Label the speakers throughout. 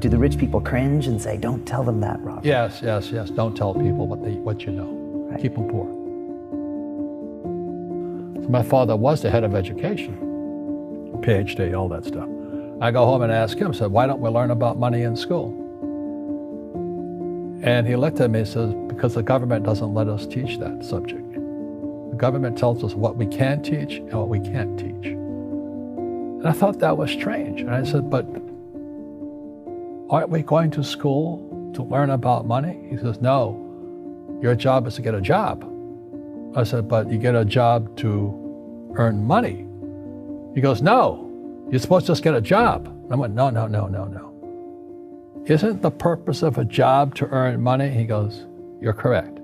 Speaker 1: Do the rich people cringe and say, don't tell them that, Robert?
Speaker 2: Yes. Don't tell people what you know.
Speaker 1: Right.
Speaker 2: Keep them poor. So my father was the head of education, PhD, all that stuff. I go home and ask him, said, why don't we learn about money in school? And he looked at me and says, because the government doesn't let us teach that subject. The government tells us what we can teach and what we can't teach. And I thought that was strange. And I said, but aren't we going to school to learn about money? He says, no, your job is to get a job. I said, but you get a job to earn money. He goes, no, you're supposed to just get a job. I went, no. Isn't the purpose of a job to earn money? He goes, you're correct.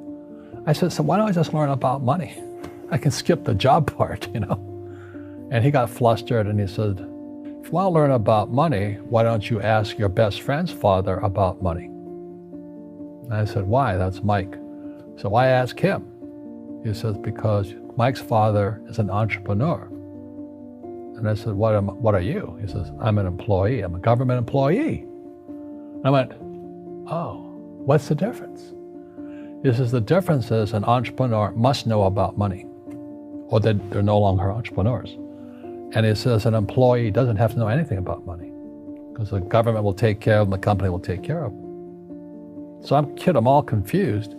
Speaker 2: I said, so why don't I just learn about money? I can skip the job part, you know? And he got flustered and he said, if you want to learn about money, why don't you ask your best friend's father about money? And I said, why? That's Mike. So why ask him? He says, because Mike's father is an entrepreneur. And I said, what are you? He says, I'm an employee. I'm a government employee. I went, oh, what's the difference? He says, the difference is an entrepreneur must know about money, or they're no longer entrepreneurs. And he says an employee doesn't have to know anything about money because the government will take care of them, the company will take care of them. So I'm all confused.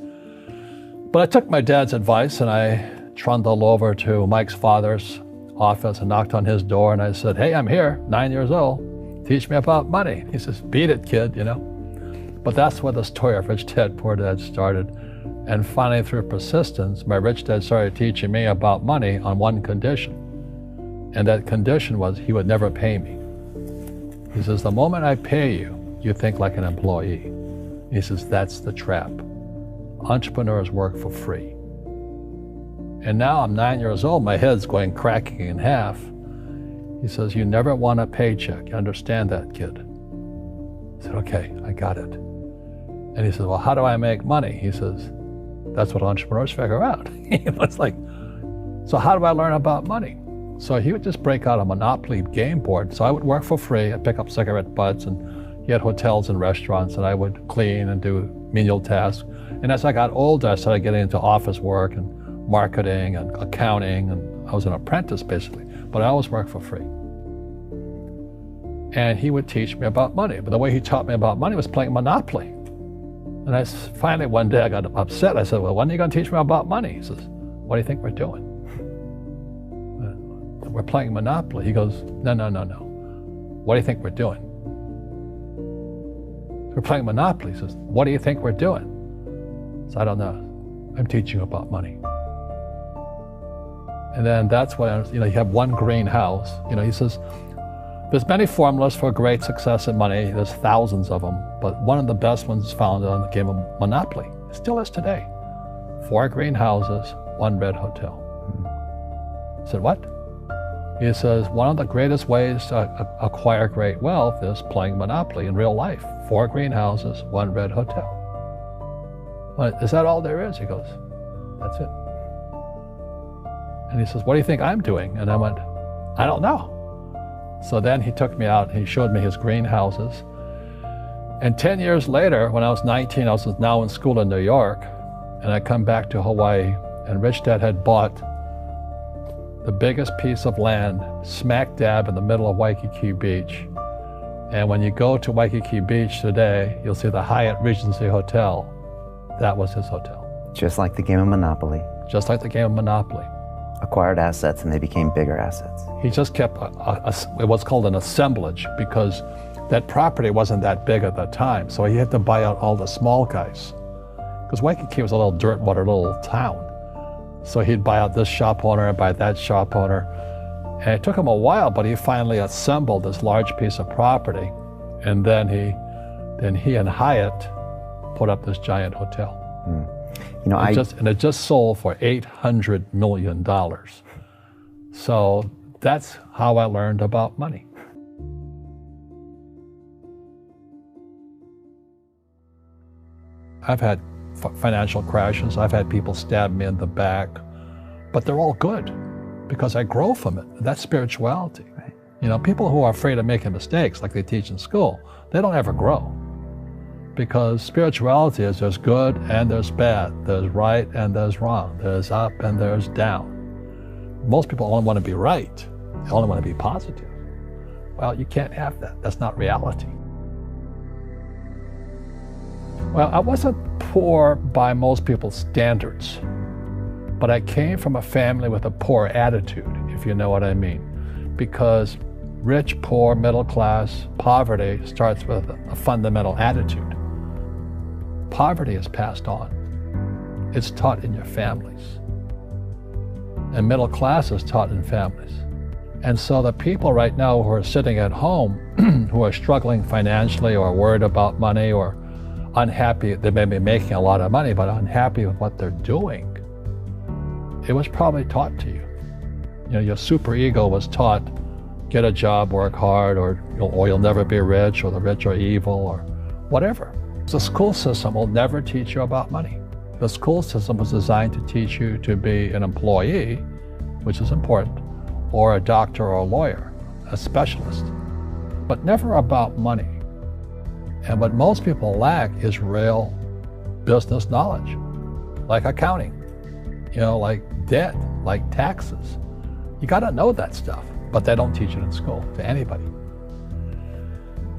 Speaker 2: But I took my dad's advice and I trundled over to Mike's father's office and knocked on his door and I said, hey, I'm here, 9 years old. Teach me about money. He says, beat it, kid, you know. But that's where the story of Rich Dad, Poor Dad started. And finally, through persistence, my rich dad started teaching me about money on one condition. And that condition was he would never pay me. He says, the moment I pay you, you think like an employee. He says, that's the trap. Entrepreneurs work for free. And now I'm 9 years old, my head's cracking in half. He says, you never want a paycheck. You understand that, kid? I said, okay, I got it. And he says, well, how do I make money? He says, that's what entrepreneurs figure out. It's like, so how do I learn about money? So he would just break out a Monopoly game board. So I would work for free. I'd pick up cigarette butts, and he had hotels and restaurants, and I would clean and do menial tasks. And as I got older, I started getting into office work and marketing and accounting, and I was an apprentice basically, but I always worked for free. And he would teach me about money. But the way he taught me about money was playing Monopoly. And I finally one day I got upset. I said, well, when are you going to teach me about money? He says, what do you think we're doing? We're playing Monopoly. He goes, no. What do you think we're doing? We're playing Monopoly. He says, what do you think we're doing? So I don't know. I'm teaching you about money. And then that's when, you have one greenhouse. He says, there's many formulas for great success in money. There's thousands of them, but one of the best ones is found on the game of Monopoly. It still is today. 4 greenhouses, 1 red hotel. I said, what? He says, one of the greatest ways to acquire great wealth is playing Monopoly in real life. 4 greenhouses, 1 red hotel. Well, is that all there is? He goes, that's it. And he says, what do you think I'm doing? And I went, I don't know. So then he took me out and he showed me his greenhouses. And 10 years later, when I was 19, I was now in school in New York, and I come back to Hawaii, and Rich Dad had bought the biggest piece of land smack dab in the middle of Waikiki Beach. And when you go to Waikiki Beach today, you'll see the Hyatt Regency Hotel. That was his hotel.
Speaker 1: Just like the game of Monopoly.
Speaker 2: Just like the game of Monopoly.
Speaker 1: Acquired assets and they became bigger assets.
Speaker 2: He just kept what's called an assemblage, because that property wasn't that big at the time. So he had to buy out all the small guys. Because Waikiki was a little dirtwater little town. So he'd buy out this shop owner and buy that shop owner. And it took him a while, but he finally assembled this large piece of property. And then he and Hyatt put up this giant hotel. It just sold for $800 million. So that's how I learned about money. I've had financial crashes. I've had people stab me in the back, but they're all good because I grow from it. That's spirituality.
Speaker 1: Right.
Speaker 2: You know, people who are afraid of making mistakes, like they teach in school, they don't ever grow. Because spirituality is there's good and there's bad, there's right and there's wrong, there's up and there's down. Most people only want to be right, they only want to be positive. Well, you can't have that. That's not reality. Well, I wasn't poor by most people's standards, but I came from a family with a poor attitude, if you know what I mean. Because rich, poor, middle class, poverty starts with a fundamental attitude. Poverty is passed on. It's taught in your families. And middle class is taught in families. And so the people right now who are sitting at home, who are struggling financially or worried about money or unhappy, they may be making a lot of money, but unhappy with what they're doing, it was probably taught to you. You know, your superego was taught, get a job, work hard, or you'll never be rich, or the rich are evil, or whatever. The school system will never teach you about money. The school system was designed to teach you to be an employee, which is important, or a doctor or a lawyer, a specialist, but never about money. And what most people lack is real business knowledge, like accounting, you know, like debt, like taxes. You got to know that stuff, but they don't teach it in school to anybody.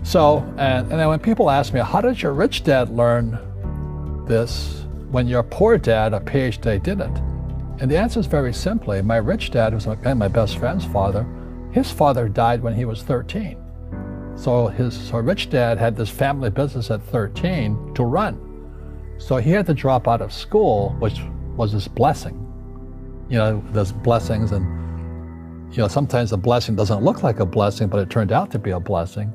Speaker 2: So, and then when people ask me, how did your rich dad learn this when your poor dad, a PhD, didn't? And the answer is very simply, my rich dad, who's my best friend's father, his father died when he was 13. So rich dad had this family business at 13 to run. So he had to drop out of school, which was his blessing. You know, there's blessings, and you know, sometimes the blessing doesn't look like a blessing, but it turned out to be a blessing.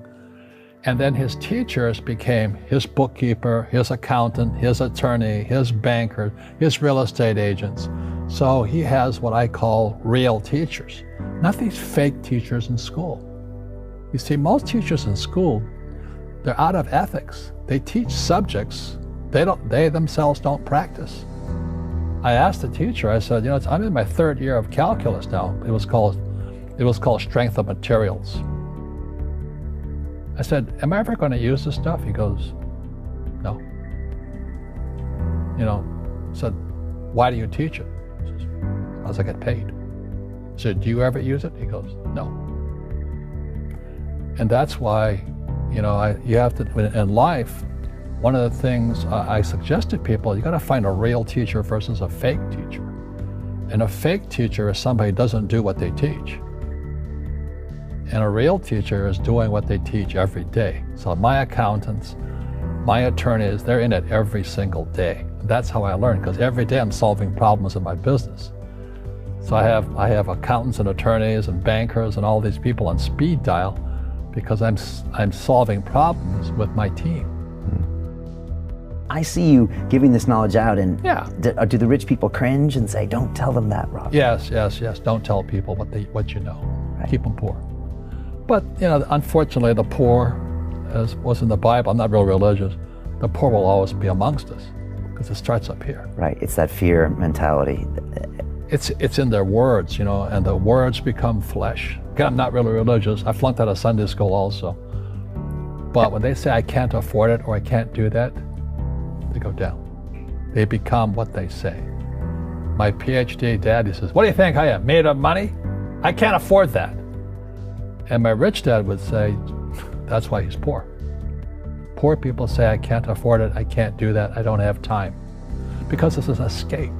Speaker 2: And then his teachers became his bookkeeper, his accountant, his attorney, his banker, his real estate agents. So he has what I call real teachers, not these fake teachers in school. You see, most teachers in school, they're out of ethics. They teach subjects they themselves don't practice. I asked the teacher, I said, you know, I'm in my third year of calculus now. It was called strength of materials. I said, am I ever going to use this stuff? He goes, no. You know, I said, why do you teach it? He says, because I get paid. I said, do you ever use it? He goes, no. And that's why, you know, you have to, in life, one of the things I suggest to people, you got to find a real teacher versus a fake teacher. And a fake teacher is somebody who doesn't do what they teach. And a real teacher is doing what they teach every day. So my accountants, my attorneys, they're in it every single day. That's how I learn, because every day I'm solving problems in my business. So I have accountants and attorneys and bankers and all these people on speed dial because I'm solving problems with my team.
Speaker 1: I see you giving this knowledge out, and
Speaker 2: yeah.
Speaker 1: Do the rich people cringe and say, don't tell them that, Rob?
Speaker 2: Yes. Don't tell people what you know.
Speaker 1: Right.
Speaker 2: Keep them poor. But, you know, unfortunately, the poor, as was in the Bible, I'm not real religious, the poor will always be amongst us because it starts up here. Right,
Speaker 1: it's that fear mentality.
Speaker 2: It's in their words, you know, and the words become flesh. Again, I'm not really religious. I flunked out of Sunday school also. But when they say I can't afford it or I can't do that, they go down. They become what they say. My PhD dad, he says, what do you think I am, made of money? I can't afford that. And my rich dad would say, that's why he's poor. Poor people say, I can't afford it, I can't do that, I don't have time. Because it's an escape.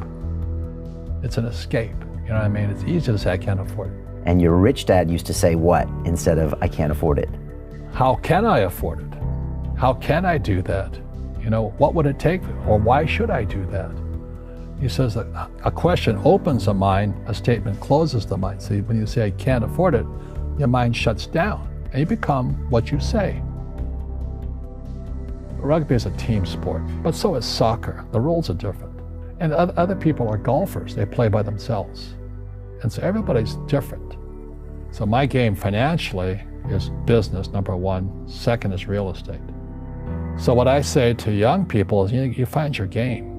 Speaker 2: It's an escape, you know what I mean? It's easy to say, I can't afford it.
Speaker 1: And your rich dad used to say what instead of, I can't afford it?
Speaker 2: How can I afford it? How can I do that? You know, what would it take, or why should I do that? He says that a question opens the mind, a statement closes the mind. See, when you say, I can't afford it, your mind shuts down, and you become what you say. Rugby is a team sport, but so is soccer. The rules are different. And other people are golfers. They play by themselves. And so everybody's different. So my game financially is business, number one. Second is real estate. So what I say to young people is, you find your game.